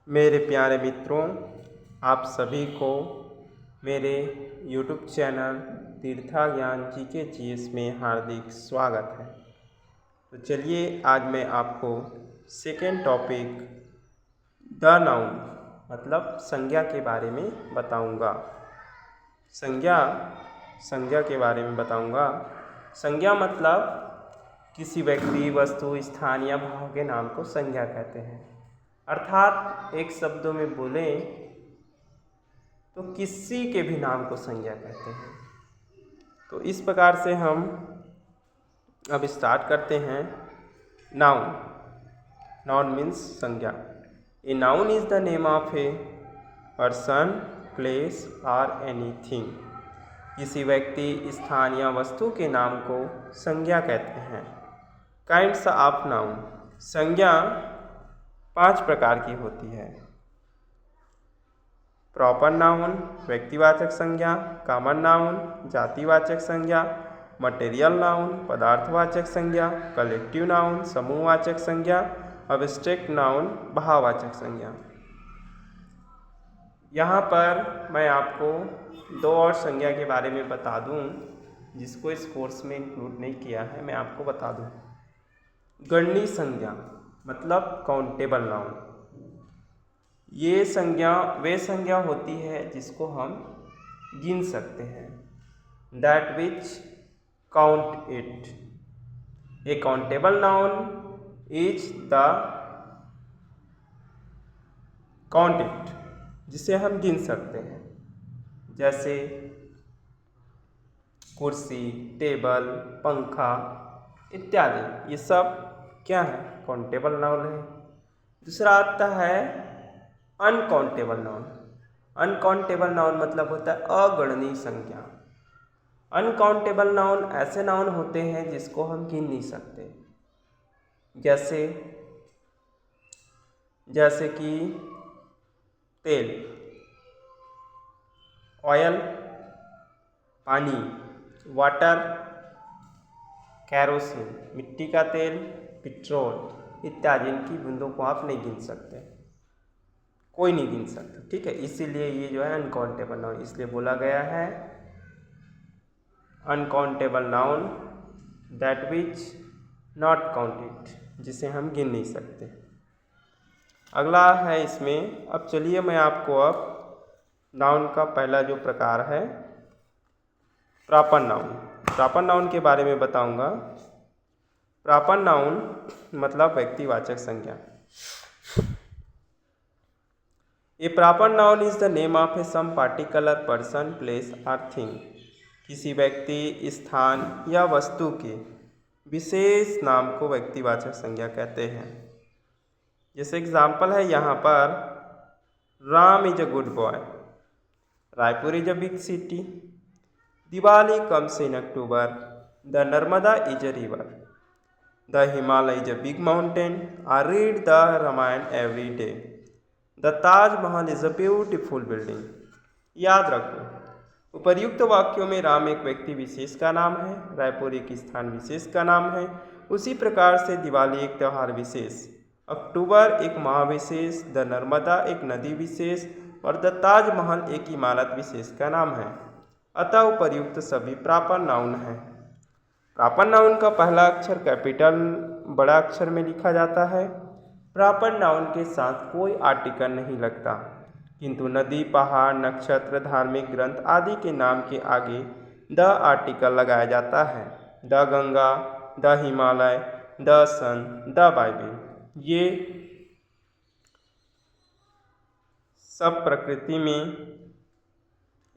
मेरे प्यारे मित्रों, आप सभी को मेरे YouTube चैनल तीर्था ज्ञान GK में हार्दिक स्वागत है। तो चलिए आज मैं आपको सेकेंड टॉपिक द नाउन मतलब संज्ञा के बारे में बताऊंगा। संज्ञा के बारे में बताऊंगा। संज्ञा मतलब किसी व्यक्ति, वस्तु, स्थान या भाव के नाम को संज्ञा कहते हैं। अर्थात एक शब्दों में बोलें तो किसी के भी नाम को संज्ञा कहते हैं। तो इस प्रकार से हम अब स्टार्ट करते हैं। नाउन मीन्स संज्ञा। A noun is the name of a person, place और एनीथिंग। किसी व्यक्ति, स्थान या वस्तु के नाम को संज्ञा कहते हैं। Kinds of noun. संज्ञा 5 प्रकार की होती है। प्रॉपर नाउन व्यक्तिवाचक संज्ञा, कॉमन नाउन जातिवाचक संज्ञा, मटेरियल नाउन पदार्थवाचक संज्ञा, कलेक्टिव नाउन समूहवाचक संज्ञा, एब्स्ट्रैक्ट नाउन भाववाचक संज्ञा। यहाँ पर मैं आपको 2 और संज्ञा के बारे में बता दूँ जिसको इस कोर्स में इंक्लूड नहीं किया है, मैं आपको बता दूँ। गणनीय संज्ञा मतलब काउंटेबल नाउन। ये संज्ञा वे संज्ञा होती है जिसको हम गिन सकते हैं। That which count it. A countable noun is the count it, जिसे हम गिन सकते हैं। जैसे कुर्सी, टेबल, पंखा इत्यादि, ये सब क्या है? काउंटेबल नाउन है। दूसरा आता है अनकाउंटेबल नाउन। अनकाउंटेबल नाउन मतलब होता है अगणनीय संज्ञा। अनकाउंटेबल नाउन ऐसे नाउन होते हैं जिसको हम गिन नहीं सकते। जैसे कि तेल, ऑयल, पानी, वाटर, कैरोसिन मिट्टी का तेल, पेट्रोल इत्यादि, इनकी बूंदों को आप नहीं गिन सकते, कोई नहीं गिन सकता। ठीक है, इसीलिए ये जो है अनकाउंटेबल नाउन इसलिए बोला गया है। Uncountable noun that which not counted, जिसे हम गिन नहीं सकते। अगला है इसमें। अब चलिए मैं आपको अब नाउन का पहला जो प्रकार है प्रॉपर नाउन। प्रॉपर नाउन के बारे में बताऊंगा। प्रॉपर नाउन मतलब व्यक्तिवाचक संज्ञा। A proper noun is the name of a some particular person, place or thing. किसी व्यक्ति, स्थान या वस्तु के विशेष नाम को व्यक्तिवाचक संज्ञा कहते हैं। जैसे एग्जाम्पल है यहाँ पर, Ram is a good boy, Raipur is a big city, Diwali comes in October, the Narmada is a river, the Himalaya is a big mountain, I read the Ramayana every day, the Taj Mahal is a beautiful building. याद रखो, उपर्युक्त वाक्यों में राम एक व्यक्ति विशेष का नाम है, रायपुर एक स्थान विशेष का नाम है। उसी प्रकार से दिवाली एक त्यौहार विशेष, अक्टूबर एक माह विशेष, द नर्मदा एक नदी विशेष और द ताजमहल एक इमारत विशेष का नाम है। अतः उपर्युक्त सभी प्रॉपर नाउन हैं। प्रॉपर नाउन का पहला अक्षर कैपिटल बड़ा अक्षर में लिखा जाता है। प्रॉपर नाउन के साथ कोई आर्टिकल नहीं लगता, किंतु नदी, पहाड़, नक्षत्र, धार्मिक ग्रंथ आदि के नाम के आगे द आर्टिकल लगाया जाता है। The Ganga, the Himalaya, the sun, the Bible, ये सब प्रकृति में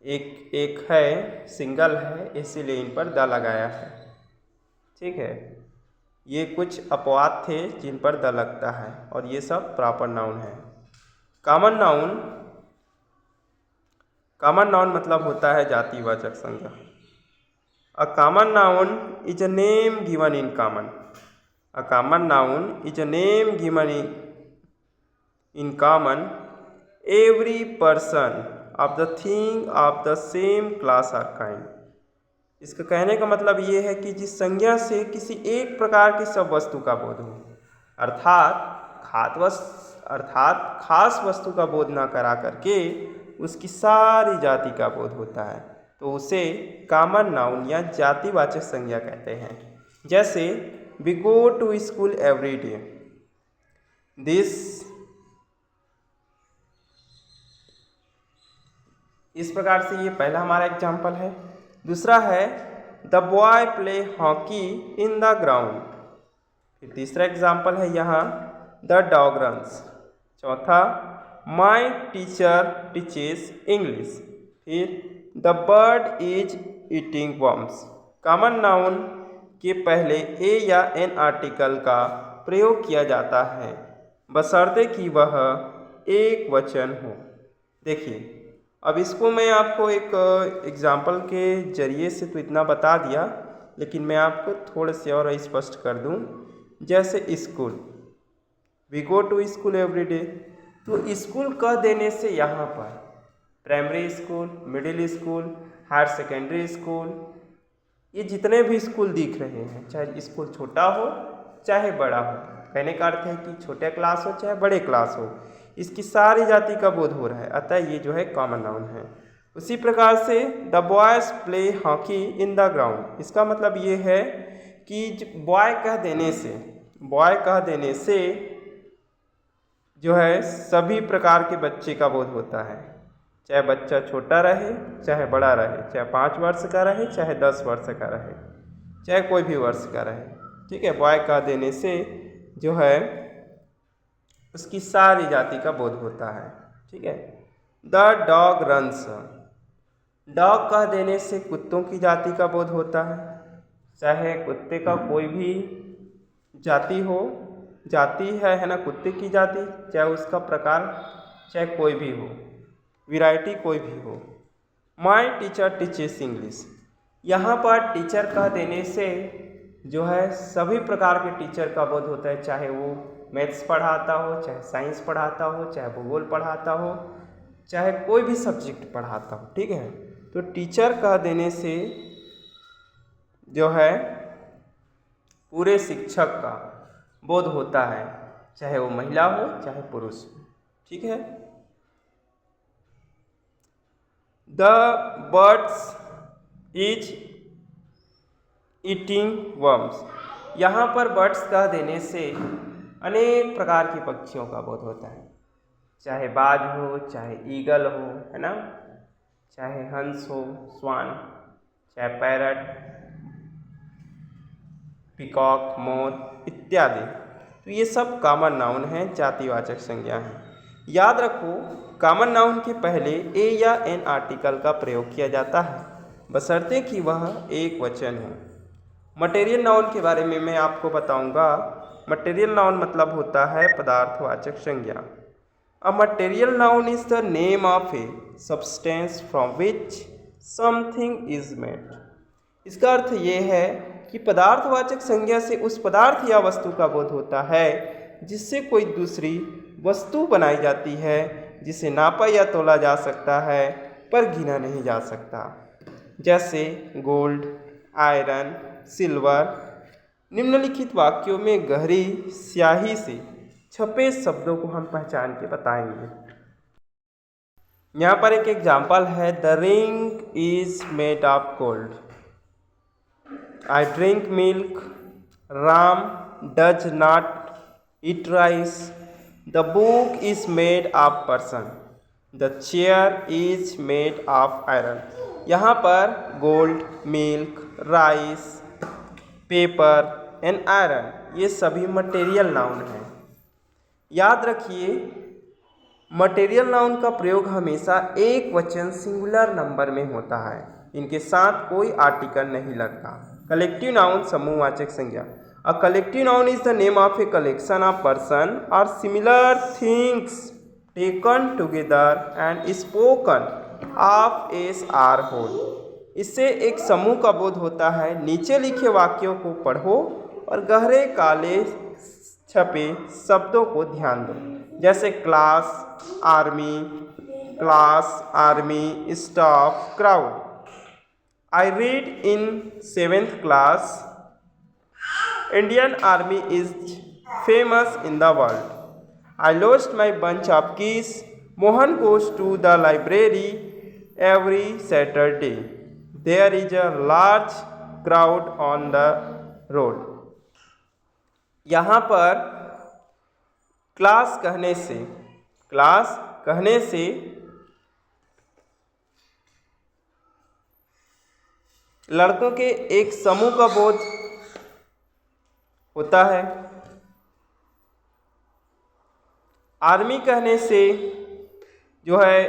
एक है, सिंगल है, इसीलिए इन पर द लगाया है। ठीक है, ये कुछ अपवाद थे जिन पर द लगता है और ये सब प्रॉपर नाउन है। कॉमन नाउन मतलब होता है जातिवाचक संज्ञा। A common noun is a name given in common. A common noun is a name given in common every person of the thing of the same class और kind. इसका कहने का मतलब ये है कि जिस संज्ञा से किसी एक प्रकार की सब वस्तु का बोध हो, अर्थात अर्थात खास वस्तु का बोध न करा करके उसकी सारी जाति का बोध होता है, तो उसे कॉमन नाउन या जातिवाचक संज्ञा कहते हैं। जैसे we go to school every day, this, इस प्रकार से ये पहला हमारा एग्जाम्पल है। दूसरा है the boy play hockey in the ground. फिर तीसरा एग्जाम्पल है यहाँ द डॉग रन्स। चौथा माई टीचर टीचेस इंग्लिश। फिर the bird is eating worms. Common noun के पहले ए या एन आर्टिकल का प्रयोग किया जाता है बशर्ते कि वह एक वचन हो। देखिए, अब इसको मैं आपको एक एग्जाम्पल के जरिए से तो इतना बता दिया, लेकिन मैं आपको थोड़े से और स्पष्ट कर दूं। जैसे school, we go to school every day, तो स्कूल कह देने से यहाँ पर primary school, middle school, higher secondary school, ये जितने भी स्कूल दिख रहे हैं, चाहे स्कूल छोटा हो चाहे बड़ा हो, कहने का अर्थ है कि छोटे क्लास हो चाहे बड़े क्लास हो, इसकी सारी जाति का बोध हो रहा है, अतः ये जो है कॉमन नाउन है। उसी प्रकार से the boys play hockey in the ground, इसका मतलब ये है कि बॉय कह देने से जो है सभी प्रकार के बच्चे का बोध होता है, चाहे बच्चा छोटा रहे चाहे बड़ा रहे, चाहे 5 वर्ष का रहे चाहे 10 वर्ष का रहे, चाहे कोई भी वर्ष का रहे, ठीक है। बॉय कह देने से जो है उसकी सारी जाति का बोध होता है, ठीक है। द डॉग रन्स, डॉग कह देने से कुत्तों की जाति का बोध होता है, चाहे कुत्ते का कोई भी जाति हो, जाति है ना कुत्ते की जाति, चाहे उसका प्रकार चाहे कोई भी हो, वैरायटी कोई भी हो। माई टीचर टीचेस इंग्लिश, यहाँ पर टीचर कह देने से जो है सभी प्रकार के टीचर का बोध होता है, चाहे वो मैथ्स पढ़ाता हो, चाहे साइंस पढ़ाता हो, चाहे भूगोल पढ़ाता हो, चाहे कोई भी सब्जेक्ट पढ़ाता हो, ठीक है। तो टीचर कह देने से जो है पूरे शिक्षक का बोध होता है, चाहे वो महिला हो चाहे पुरुष हो, ठीक है। The birds is eating worms, यहाँ पर बर्ड्स कह देने से अनेक प्रकार के पक्षियों का बोध होता है, चाहे बाज हो चाहे ईगल हो, है ना, चाहे हंस हो, स्वान, चाहे पैरट, पिकॉक, मोर इत्यादि। तो ये सब कॉमन नाउन हैं, जातिवाचक संज्ञा हैं। याद रखो, कॉमन नाउन के पहले ए या एन आर्टिकल का प्रयोग किया जाता है बशर्ते कि वह एक वचन हो। मटेरियल नाउन के बारे में मैं आपको बताऊंगा। मटेरियल नाउन मतलब होता है पदार्थवाचक संज्ञा। A material noun is the name of a substance from which something is made. इसका अर्थ ये है कि पदार्थवाचक संज्ञा से उस पदार्थ या वस्तु का बोध होता है जिससे कोई दूसरी वस्तु बनाई जाती है, जिसे नापा या तोला जा सकता है पर गिना नहीं जा सकता। जैसे गोल्ड, आयरन, सिल्वर। निम्नलिखित वाक्यों में गहरी स्याही से छपे शब्दों को हम पहचान के बताएंगे। यहाँ पर एक एग्जाम्पल है, the ring is made of gold, I drink milk, Ram does not eat rice, the book is made of person, the chair is made of iron. यहाँ पर gold, milk, rice, paper and iron ये सभी material noun हैं। याद रखिए, material noun का प्रयोग हमेशा एक वचन सिंगुलर नंबर में होता है, इनके साथ कोई आर्टिकल नहीं लगता। कलेक्टिव नाउन समूहवाचक संज्ञा। A collective noun is the name of a collection of person or similar things taken together and spoken of as a whole. इससे एक समूह का बोध होता है। नीचे लिखे वाक्यों को पढ़ो और गहरे काले छपे शब्दों को ध्यान दो। जैसे class, army, staff, crowd. I read in 7th class, Indian army is famous in the world. I lost my bunch of keys. Mohan goes to the library every Saturday. There is a large crowd on the road. यहाँ पर class कहने से लड़कों के एक समूह का बोध होता है। आर्मी कहने से जो है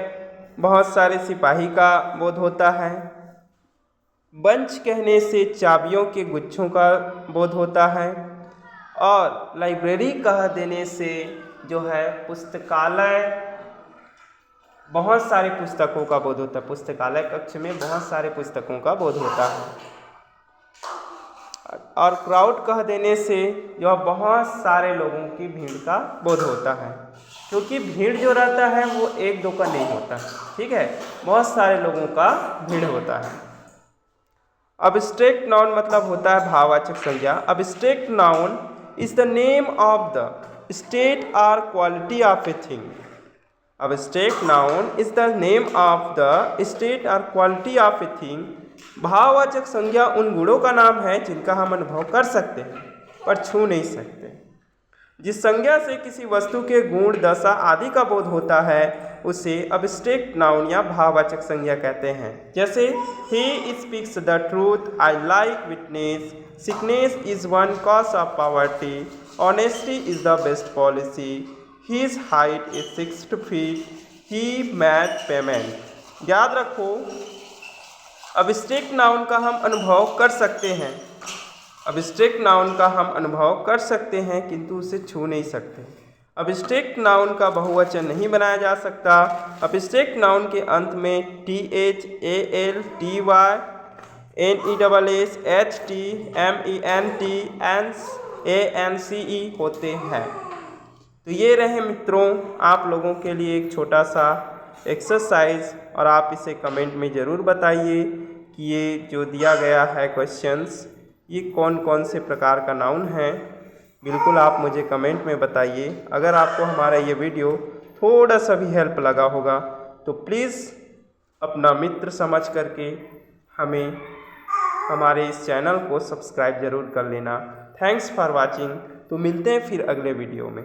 बहुत सारे सिपाही का बोध होता है। बंच कहने से चाबियों के गुच्छों का बोध होता है। और लाइब्रेरी कह देने से जो है पुस्तकालय, बहुत सारे पुस्तकों का बोध होता है। पुस्तकालय कक्ष में बहुत सारे पुस्तकों का बोध होता है। और क्राउड कह देने से जो बहुत सारे लोगों की भीड़ का बोध होता है, क्योंकि भीड़ जो रहता है वो एक दो का नहीं होता, ठीक है, बहुत सारे लोगों का भीड़ होता है। अब्स्ट्रैक्ट नाउन मतलब होता है भाववाचक संज्ञा। Abstract noun is the name of the state or quality of a thing. Abstract noun is the name of the state or quality of a thing. भाववाचक संज्ञा उन गुणों का नाम है जिनका हम अनुभव कर सकते हैं पर छू नहीं सकते। जिस संज्ञा से किसी वस्तु के गुण, दशा आदि का बोध होता है उसे अब्स्ट्रैक्ट नाउन या भाववाचक संज्ञा कहते हैं। जैसे he speaks the truth, I like witness, sickness is one cause of poverty, honesty is the best policy, his height is 6 feet, he made payment। याद रखो, अब्स्ट्रैक्ट नाउन का हम अनुभव कर सकते हैं। अब्स्ट्रैक्ट नाउन का हम अनुभव कर सकते हैं किंतु उसे छू नहीं सकते। अब्स्ट्रैक्ट नाउन का बहुवचन नहीं बनाया जा सकता। अब्स्ट्रैक्ट नाउन के अंत में TH, AL, TY, NESS, HT, MENT, ANCE होते हैं। तो ये रहे मित्रों आप लोगों के लिए एक छोटा सा एक्सरसाइज, और आप इसे कमेंट में ज़रूर बताइए कि ये जो दिया गया है क्वेश्चंस, ये कौन कौन से प्रकार का नाउन है। बिल्कुल आप मुझे कमेंट में बताइए। अगर आपको हमारा ये वीडियो थोड़ा सा भी हेल्प लगा होगा तो प्लीज़ अपना मित्र समझ करके हमें हमारे इस चैनल को सब्सक्राइब ज़रूर कर लेना। Thanks for watching. तो मिलते हैं फिर अगले वीडियो में।